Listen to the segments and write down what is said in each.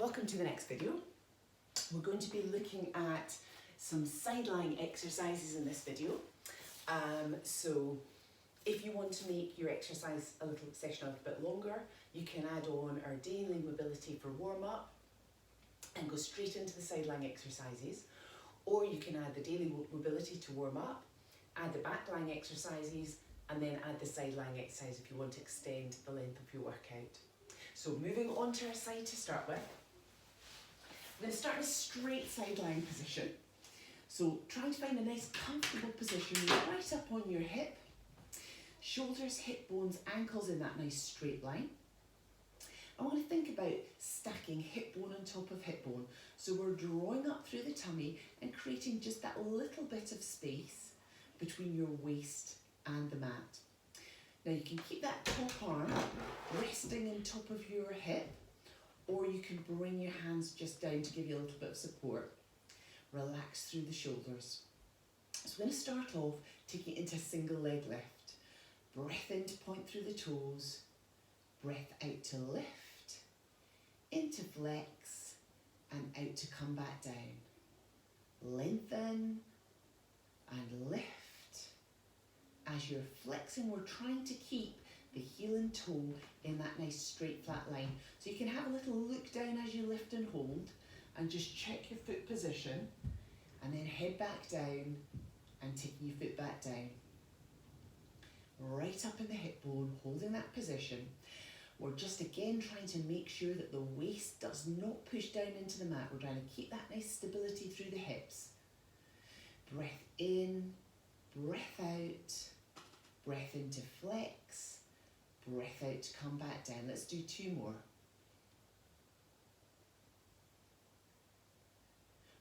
Welcome to the next video. We're going to be looking at some side lying exercises in this video. So if you want to make your exercise session a little bit longer, you can add on our daily mobility for warm-up and go straight into the side lying exercises, or you can add the daily mobility to warm up, add the back lying exercises, and then add the side lying exercise if you want to extend the length of your workout. So moving on to our side to start with, we're going to start in a straight side lying position. So try to find a nice comfortable position right up on your hip, shoulders, hip bones, ankles in that nice straight line. I want to think about stacking hip bone on top of hip bone. So we're drawing up through the tummy and creating just that little bit of space between your waist and the mat. Now you can keep that top arm resting on top of your hip, or you can bring your hands just down to give you a little bit of support. Relax through the shoulders. So we're going to start off taking it into a single leg lift. Breath in to point through the toes, breath out to lift, into flex, and out to come back down. Lengthen and lift. As you're flexing, we're trying to keep the heel and toe in that nice straight flat line. So you can have a little look down as you lift and hold, and just check your foot position, and then head back down and taking your foot back down. Right up in the hip bone, holding that position. We're just again trying to make sure that the waist does not push down into the mat. We're trying to keep that nice stability through the hips. Breath in, breath out, breath into flex, breath out to come back down. Let's do two more.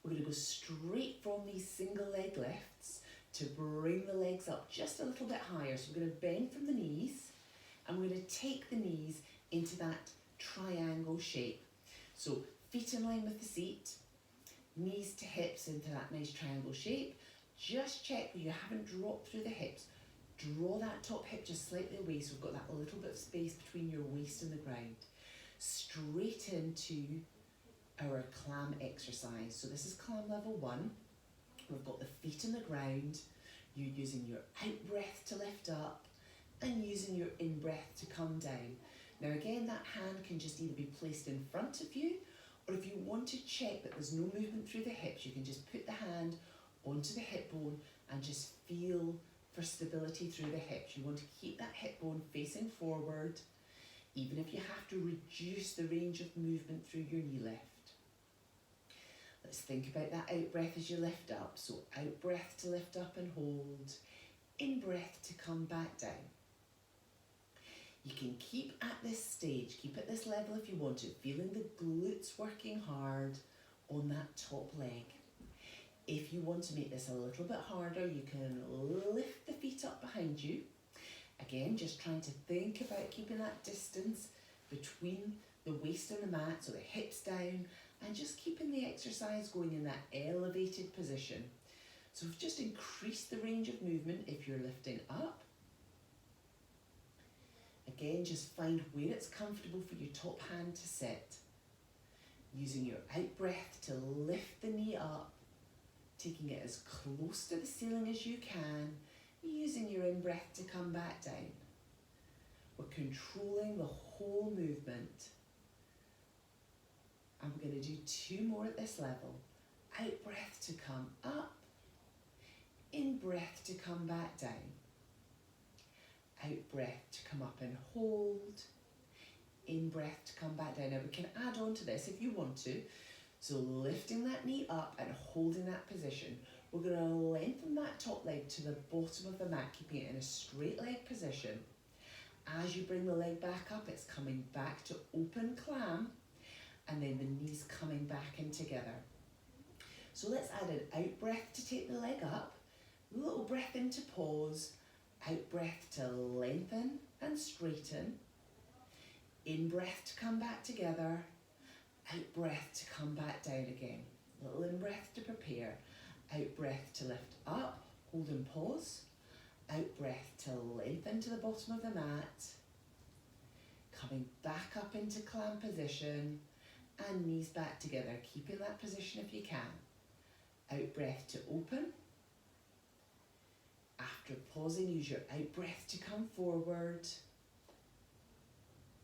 We're going to go straight from these single leg lifts to bring the legs up just a little bit higher. So we're going to bend from the knees, and we're going to take the knees into that triangle shape. So feet in line with the seat, knees to hips into that nice triangle shape. Just check where you haven't dropped through the hips. Draw that top hip just slightly away so we've got that little bit of space between your waist and the ground. Straight into our clam exercise. So this is clam level 1. We've got the feet on the ground. You're using your out breath to lift up and using your in breath to come down. Now again, that hand can just either be placed in front of you, or if you want to check that there's no movement through the hips, you can just put the hand onto the hip bone and just feel for stability through the hips. You want to keep that hip bone facing forward, even if you have to reduce the range of movement through your knee lift. Let's think about that out breath as you lift up. So out breath to lift up and hold, in breath to come back down. You can keep at this stage, keep at this level if you want to, feeling the glutes working hard on that top leg. If you want to make this a little bit harder, you can lift the feet up behind you. Again, just trying to think about keeping that distance between the waist and the mat, so the hips down, and just keeping the exercise going in that elevated position. So we've just increased the range of movement if you're lifting up. Again, just find where it's comfortable for your top hand to sit. Using your out breath to lift the knee up, taking it as close to the ceiling as you can, using your in breath to come back down. We're controlling the whole movement. And we're going to do two more at this level. Out breath to come up, in breath to come back down. Out breath to come up and hold, in breath to come back down. Now we can add on to this if you want to. So lifting that knee up and holding that position. We're going to lengthen that top leg to the bottom of the mat, keeping it in a straight leg position. As you bring the leg back up, it's coming back to open clam, and then the knees coming back in together. So let's add an out breath to take the leg up, a little breath in to pause, out breath to lengthen and straighten, in breath to come back together, out breath to come back down again. Little in breath to prepare, out breath to lift up, hold and pause, out breath to lengthen to the bottom of the mat, coming back up into clam position, and knees back together, keeping that position if you can. Out breath to open. After pausing, use your out breath to come forward.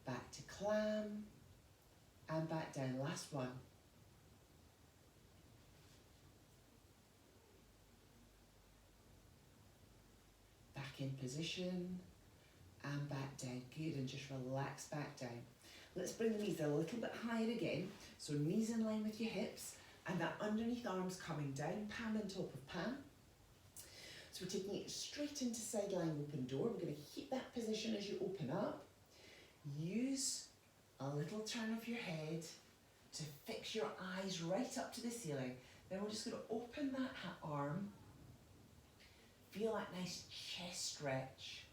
Back to clam and back down. Last one. Back in position and back down. Good, and just relax back down. Let's bring the knees a little bit higher again. So knees in line with your hips and that underneath arms coming down, palm on top of palm. So we're taking it straight into side lying open door. We're going to keep that position as you open up. Use a little turn of your head to fix your eyes right up to the ceiling. Then we're just going to open that arm. Feel that nice chest stretch.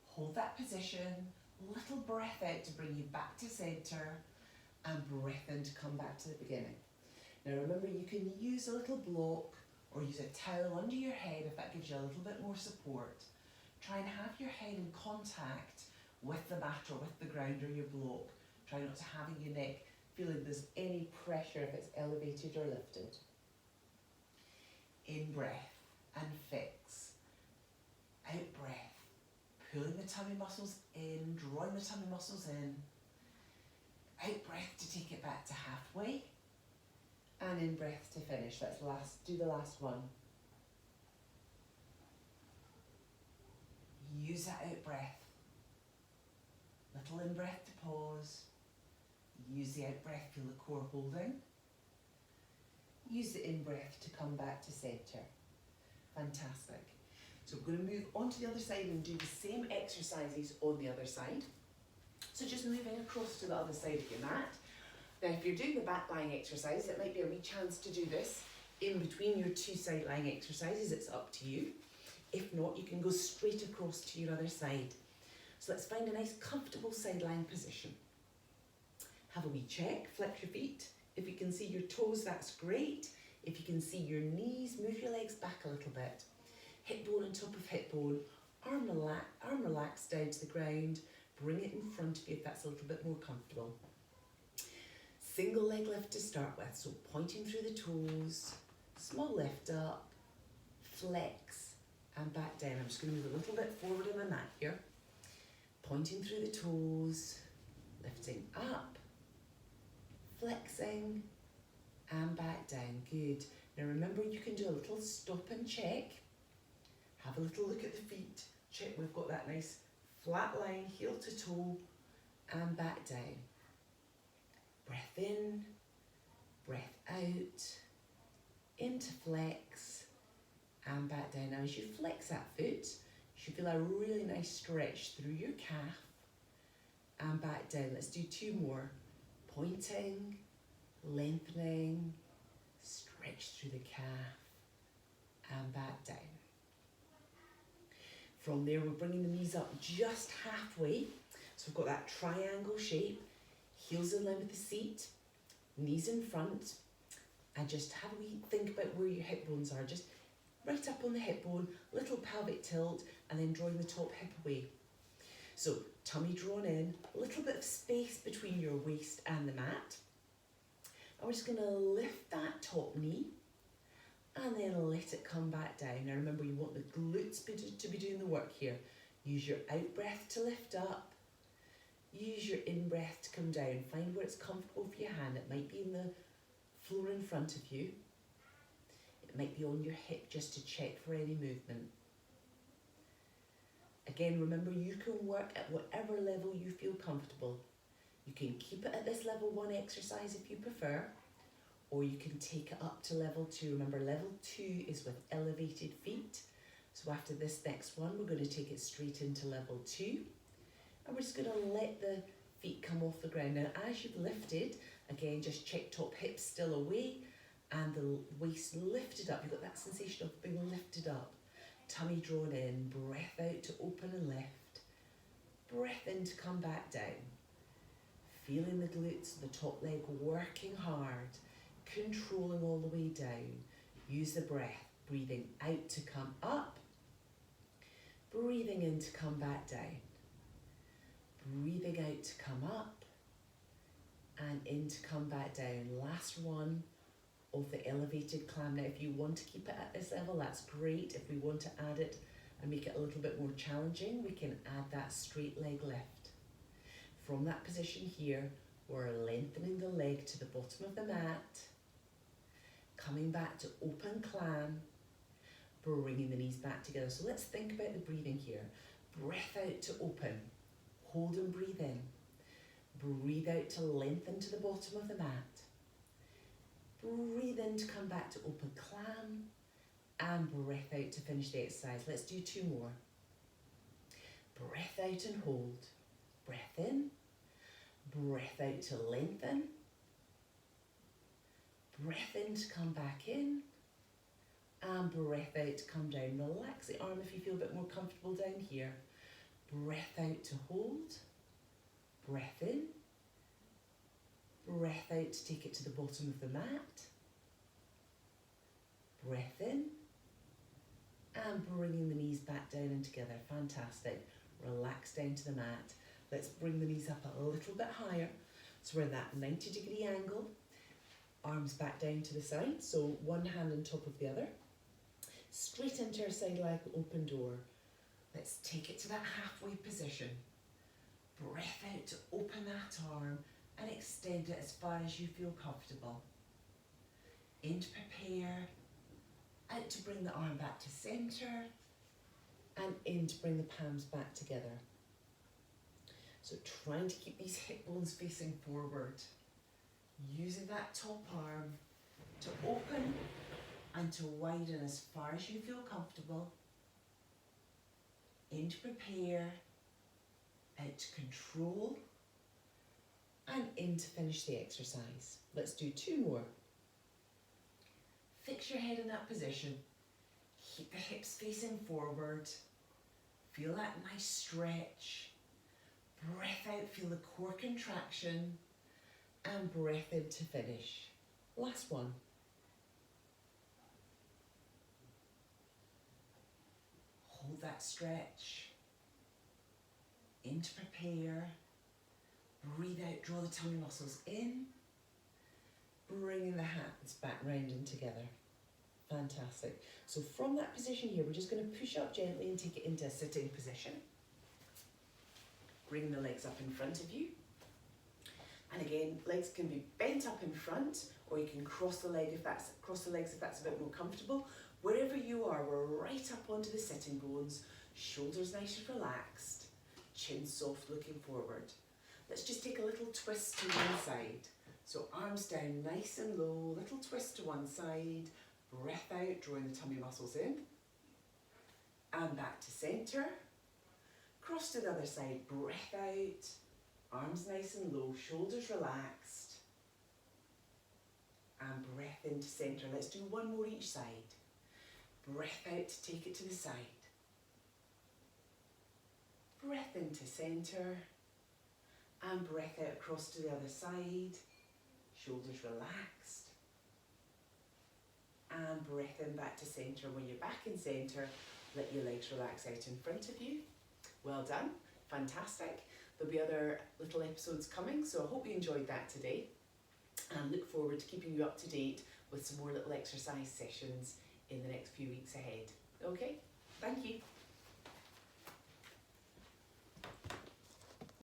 Hold that position. Little breath out to bring you back to centre and breath in to come back to the beginning. Now remember, you can use a little block or use a towel under your head if that gives you a little bit more support. Try and have your head in contact with the mat or with the ground or your block. Try not to have your neck feeling there's any pressure if it's elevated or lifted. In breath and fix. Out breath. Pulling the tummy muscles in, drawing the tummy muscles in. Out breath to take it back to halfway. And in breath to finish. Let's do the last one. Use that out breath. Little in breath to pause. Use the out breath, feel the core holding. Use the in breath to come back to centre. Fantastic. So we're going to move on to the other side and do the same exercises on the other side. So just moving across to the other side of your mat. Now if you're doing the back lying exercise, it might be a wee chance to do this in between your two side lying exercises. It's up to you. If not, you can go straight across to your other side. So let's find a nice comfortable side lying position. Have a wee check, flex your feet. If you can see your toes, that's great. If you can see your knees, move your legs back a little bit. Hip bone on top of hip bone, arm relaxed down to the ground. Bring it in front of you if that's a little bit more comfortable. Single leg lift to start with, so pointing through the toes, small lift up, flex and back down. I'm just going to move a little bit forward on the mat here. Pointing through the toes, lifting up, flexing and back down. Good. Now remember, you can do a little stop and check. Have a little look at the feet. Check we've got that nice flat line, heel to toe and back down. Breath in, breath out, into flex and back down. Now as you flex that foot, you should feel a really nice stretch through your calf and back down. Let's do two more. Pointing, lengthening, stretch through the calf and back down. From there, we're bringing the knees up just halfway. So we've got that triangle shape, heels in line with the seat, knees in front, and just have a wee think about where your hip bones are. Just right up on the hip bone, little pelvic tilt, and then drawing the top hip away. So tummy drawn in, a little bit of space between your waist and the mat. And we're just going to lift that top knee and then let it come back down. Now remember, you want the glutes to be doing the work here. Use your out breath to lift up. Use your in breath to come down. Find where it's comfortable for your hand. It might be in the floor in front of you. It might be on your hip just to check for any movement. Again, remember, you can work at whatever level you feel comfortable. You can keep it at this level 1 exercise if you prefer, or you can take it up to level 2. Remember, level 2 is with elevated feet. So after this next one, we're going to take it straight into level 2. And we're just going to let the feet come off the ground. Now, as you've lifted, again, just check top hip still away and the waist lifted up. You've got that sensation of being lifted up. Tummy drawn in, breath out to open and lift. Breath in to come back down. Feeling the glutes, the top leg working hard. Controlling all the way down. Use the breath. Breathing out to come up. Breathing in to come back down. Breathing out to come up. and in to come back down. Last one of the elevated climb. Now if you want to keep it at this level, that's great. If we want to add it and make it a little bit more challenging, we can add that straight leg lift. From that position here, we're lengthening the leg to the bottom of the mat, coming back to open clam, bringing the knees back together. So let's think about the breathing here. Breath out to open, hold and breathe in. Breathe out to lengthen to the bottom of the mat. Breathe in to come back to open clam, and breath out to finish the exercise. Let's do 2 more. Breath out and hold. Breath in. Breath out to lengthen. Breath in to come back in. And breath out to come down. Relax the arm if you feel a bit more comfortable down here. Breath out to hold. Breath in. Breath out to take it to the bottom of the mat. Breath in. And bringing the knees back down and together. Fantastic. Relax down to the mat. Let's bring the knees up a little bit higher. So we're in that 90-degree angle. Arms back down to the side. So one hand on top of the other. Straight into our side leg open door. Let's take it to that halfway position. Breath out to open that arm and extend it as far as you feel comfortable. In to prepare. Out to bring the arm back to centre. And in to bring the palms back together. So trying to keep these hip bones facing forward. Using that top arm to open and to widen as far as you feel comfortable. In to prepare, out to control, and in to finish the exercise. Let's do 2 more. Fix your head in that position. Keep the hips facing forward. Feel that nice stretch. Breath out, feel the core contraction, and breath in to finish. Last one. Hold that stretch. In to prepare. Breathe out, draw the tummy muscles in. Bringing the hands back round and together. Fantastic. So from that position here, we're just going to push up gently and take it into a sitting position. Bring the legs up in front of you. And again, legs can be bent up in front, or you can cross the legs if that's a bit more comfortable. Wherever you are, we're right up onto the sitting bones, shoulders nice and relaxed, chin soft looking forward. Let's just take a little twist to one side. So arms down nice and low, little twist to one side, breath out, drawing the tummy muscles in, and back to centre. Cross to the other side, breath out, arms nice and low, shoulders relaxed, and breath into centre. Let's do 1 more each side. Breath out to take it to the side. Breath into centre, and breath out across to the other side, shoulders relaxed, and breath in back to centre. When you're back in centre, let your legs relax out in front of you. Well done, fantastic. There'll be other little episodes coming, so I hope you enjoyed that today, and look forward to keeping you up to date with some more little exercise sessions in the next few weeks ahead. Okay, thank you.